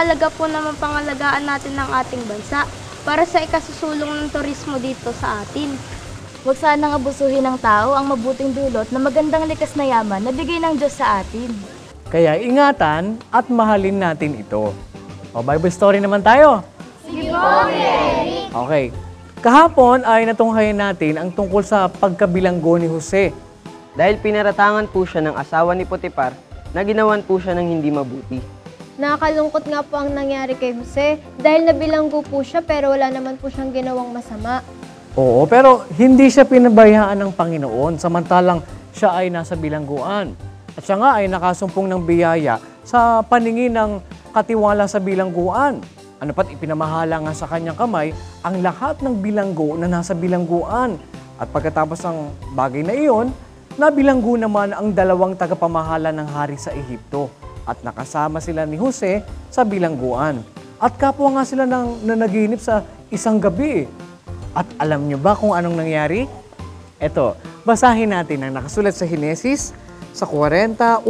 mahalaga po naman pangalagaan natin ng ating bansa para sa ikasusulong ng turismo dito sa atin. Huwag sanang abusuhin ng tao ang mabuting dulot na magandang likas na yaman na bigay ng Diyos sa atin. Kaya ingatan at mahalin natin ito. O, Bible story naman tayo. Sige po, Eric! Okay. Kahapon ay natunghayan natin ang tungkol sa pagkabilanggo ni Jose. Dahil pinaratangan po siya ng asawa ni Potiphar na ginawan po siya ng hindi mabuti. Nakakalungkot nga po ang nangyari kay Jose dahil nabilanggo po siya pero wala naman po siyang ginawang masama. Oo, pero hindi siya pinabayaan ng Panginoon samantalang siya ay nasa bilangguan. At siya nga ay nakasumpong ng biyaya sa paningin ng katiwala sa bilangguan. Ano pat ipinamahala nga sa kanyang kamay ang lahat ng bilanggo na nasa bilangguan. At pagkatapos ng bagay na iyon, nabilanggo naman ang dalawang tagapamahala ng hari sa Ehipto. At nakasama sila ni Jose sa bilangguan. At kapwa nga sila nanaginip sa isang gabi. At alam nyo ba kung anong nangyari? Eto, basahin natin ang nakasulat sa Henesis sa 41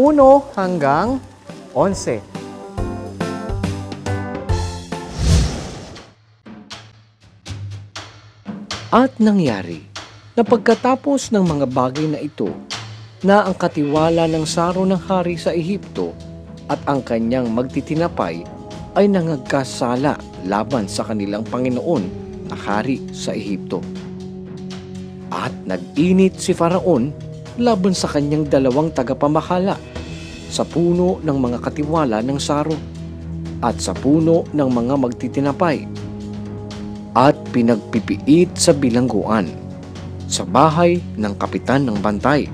hanggang 11. At nangyari na pagkatapos ng mga bagay na ito, na ang katiwala ng saro ng hari sa Ehipto at ang kanyang magtitinapay ay nangagkasala laban sa kanilang Panginoon na hari sa Ehipto. At nag-init si Faraon laban sa kanyang dalawang tagapamahala sa puno ng mga katiwala ng saro at sa puno ng mga magtitinapay at pinagpipiit sa bilangguan sa bahay ng kapitan ng bantay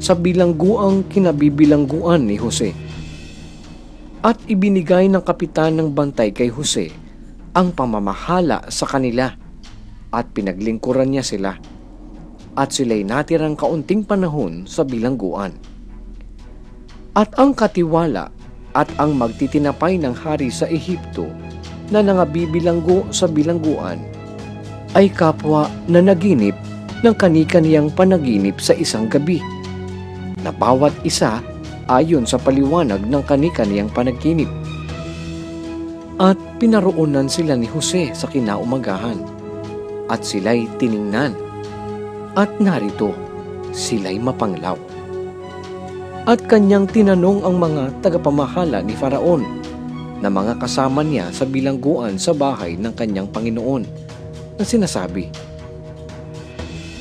sa bilangguang kinabibilangguan ni Jose. At ibinigay ng kapitan ng bantay kay Jose ang pamamahala sa kanila at pinaglingkuran niya sila at sila'y natirang kaunting panahon sa bilangguan. At ang katiwala at ang magtitinapay ng hari sa Ehipto na nangabibilanggo sa bilangguan ay kapwa na naginip ng kani-kaniyang panaginip sa isang gabi, na bawat isa ayon sa paliwanag ng kani-kaniyang panaginip. At pinaroonan sila ni Jose sa kinaumagahan, at sila'y tiningnan, at narito sila'y mapanglaw. At kanyang tinanong ang mga tagapamahala ni Faraon na mga kasama niya sa bilangguan sa bahay ng kanyang Panginoon, na sinasabi,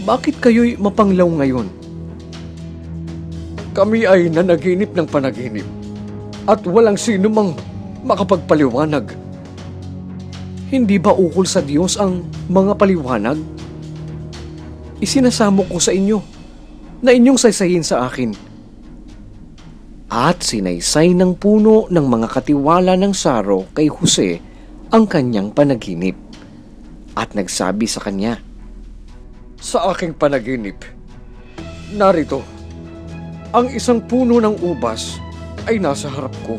"Bakit kayo'y mapanglaw ngayon? Kami ay nanaginip ng panaginip at walang sino mang makapagpaliwanag. Hindi ba ukol sa Diyos ang mga paliwanag? Isinasamo ko sa inyo na inyong saysayin sa akin." At sinaysay ng puno ng mga katiwala ng saro kay Jose ang kanyang panaginip at nagsabi sa kanya, "Sa aking panaginip, narito, ang isang puno ng ubas ay nasa harap ko.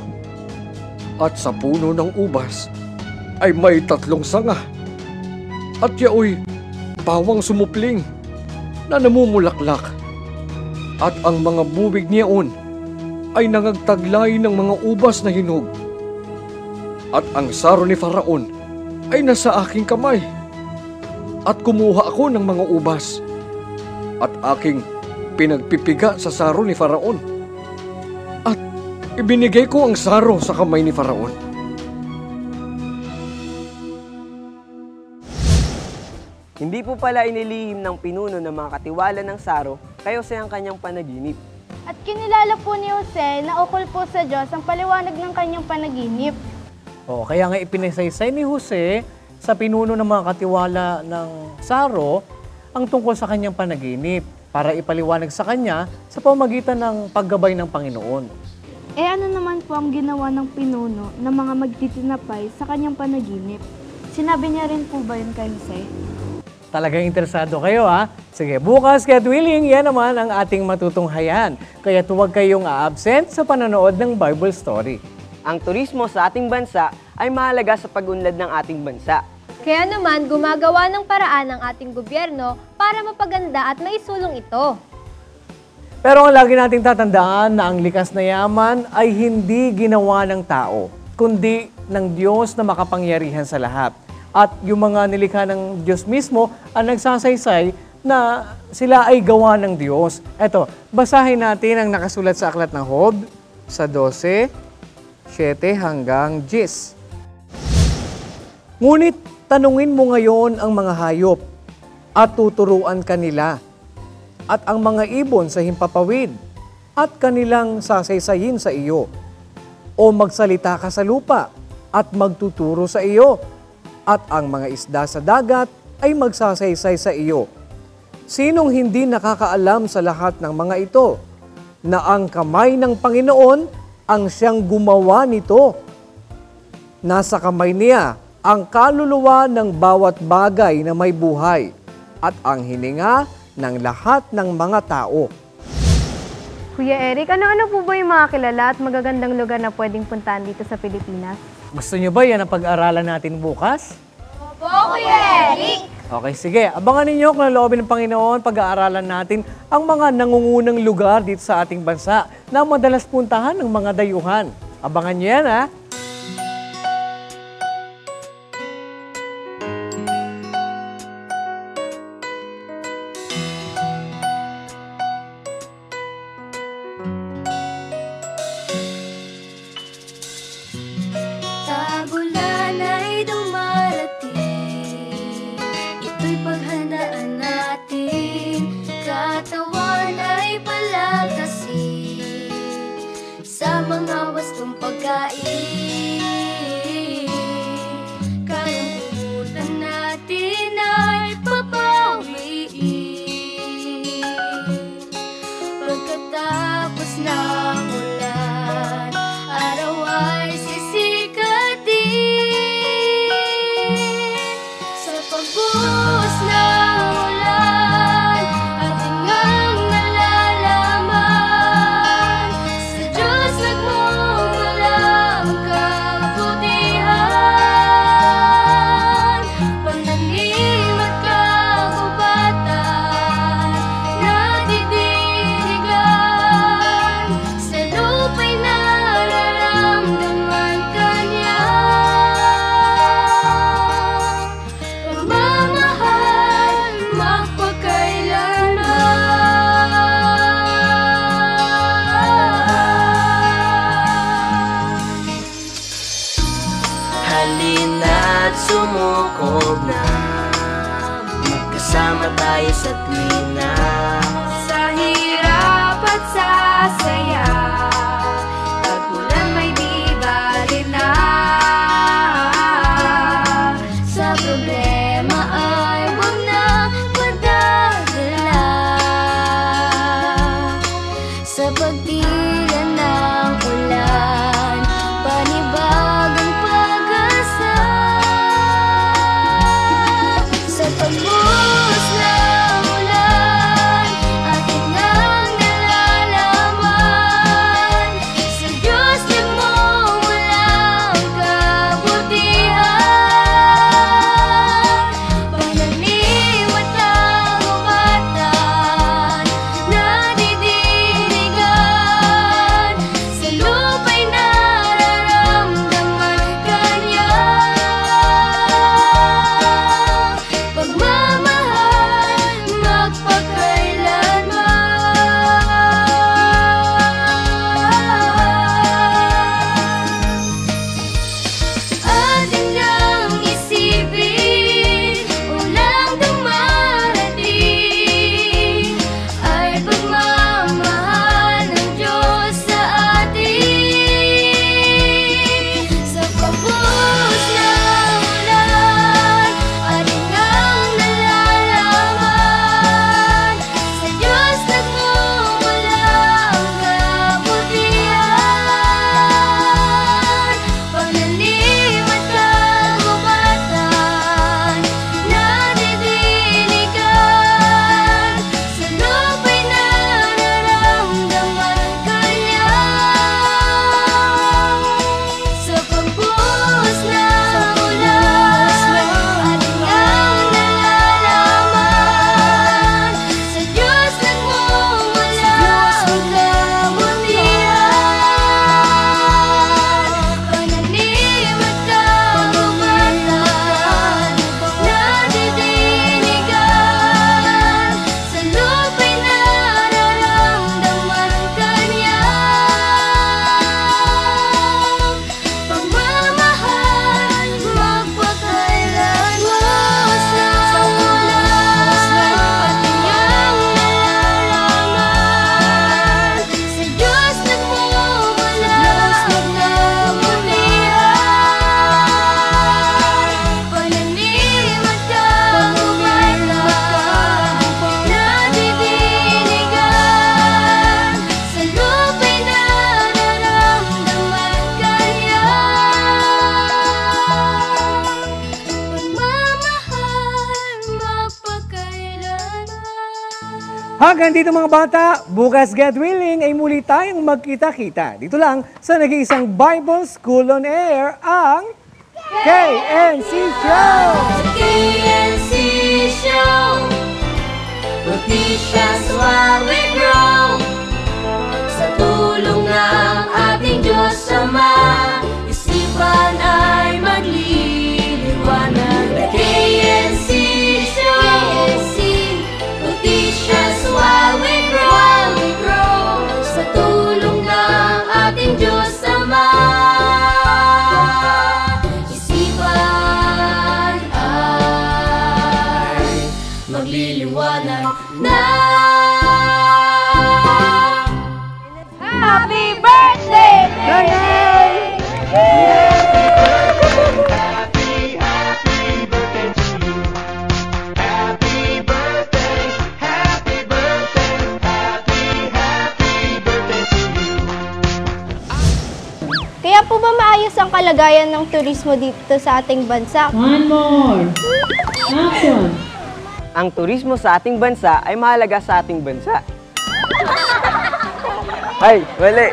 At sa puno ng ubas ay may 3 sanga. At yaoy bawang sumupling na namumulaklak. At ang mga bubig niyaon ay nangagtaglay ng mga ubas na hinog. At ang saro ni Faraon ay nasa aking kamay. At kumuha ako ng mga ubas at aking pinagpipiga sa saro ni Faraon. At ibinigay ko ang saro sa kamay ni Faraon." Hindi po pala inilihim ng pinuno ng mga katiwala ng saro kay Jose ang kanyang panaginip. At kinilala po ni Jose na ukol po sa Diyos ang paliwanag ng kanyang panaginip. O, kaya nga ipinasaysay ni Jose sa pinuno ng mga katiwala ng saro ang tungkol sa kanyang panaginip para ipaliwanag sa kanya sa pamamagitan ng paggabay ng Panginoon. Eh ano naman po ang ginawa ng pinuno ng mga magtitinapay sa kanyang panaginip? Sinabi niya rin po ba yun kay Jose? Talagang interesado kayo, ha? Sige, bukas, God willing, yan naman ang ating matutunghayan. Kaya huwag kayong a-absent sa panonood ng Bible story. Ang turismo sa ating bansa ay mahalaga sa pag-unlad ng ating bansa. Kaya naman gumagawa ng paraan ang ating gobyerno para mapaganda at maisulong ito. Pero ang lagi nating tatandaan na ang likas na yaman ay hindi ginawa ng tao, kundi ng Diyos na makapangyarihan sa lahat. At yung mga nilikha ng Diyos mismo ang nagsasaysay na sila ay gawa ng Diyos. Eto, basahin natin ang nakasulat sa Aklat ng Job sa 12, 7 hanggang 10. Ngunit tanungin mo ngayon ang mga hayop at tuturuan kanila at ang mga ibon sa himpapawid at kanilang sasaysayin sa iyo. O magsalita ka sa lupa at magtuturo sa iyo at ang mga isda sa dagat ay magsasaysay sa iyo. Sinong hindi nakakaalam sa lahat ng mga ito na ang kamay ng Panginoon ang siyang gumawa nito? Nasa kamay niya ang kaluluwa ng bawat bagay na may buhay at ang hininga ng lahat ng mga tao. Kuya Eric, ano-ano po ba yung mga kilala at magagandang lugar na pwedeng puntahan dito sa Pilipinas? Gusto niyo ba yan ang pag-aralan natin bukas? Opo, Kuya Eric! Okay, sige. Abangan ninyo kung naloobin ng Panginoon, pag-aaralan natin ang mga nangungunang lugar dito sa ating bansa na madalas puntahan ng mga dayuhan. Abangan niyo yan, ha? Tagulan ay dumarating, ito'y paghandaan natin. Katawan ay palakasin sa mga wastong pagkain. Kalungkutan natin ay papawiin pagkatapos ng ulan. Araw ay sisikatin sa pagbuhos ng ulan. Ating ngang nalalaman sa Diyos nagmumula ang kabutihan. Pananim at kagubatan nadidirigan sa lupa'y nararamdaman kanya. Pagmamahal magpakailanman. Halina't sumukog na, magkasama tayo sa tuwina. Sa hirap at sa saya, pagkulang may di bali na. Sa problema ay huwag na padadala. Sa pagtila ng ulan, panibagang pag-asa. Sa pagbuhos ng ulan, ating ngang nalalaman sa Diyos nagmumula ang kabutihan. Pananim at kagubatan nadidirigan sa lupa'y nararamdaman kanya. Pagmamahal Hanggang dito mga bata, bukas God willing ay muli tayong magkita-kita. Dito lang sa nag-iisang Bible School on Air, ang KNC Show! KNC Show, will teach us while we grow. Sa tulong ng ating Diyos Ama, isipan ay magliliwanag. The KNC Show, will teach us while we grow. Sa tulong ng ating Diyos Ama, isipan ay magliliwanag na. Happy birthday, Kaya po ba maayos ang kalagayan ng turismo dito sa ating bansa? One more. Action. Ang turismo sa ating bansa ay mahalaga sa ating bansa. Ay, wali.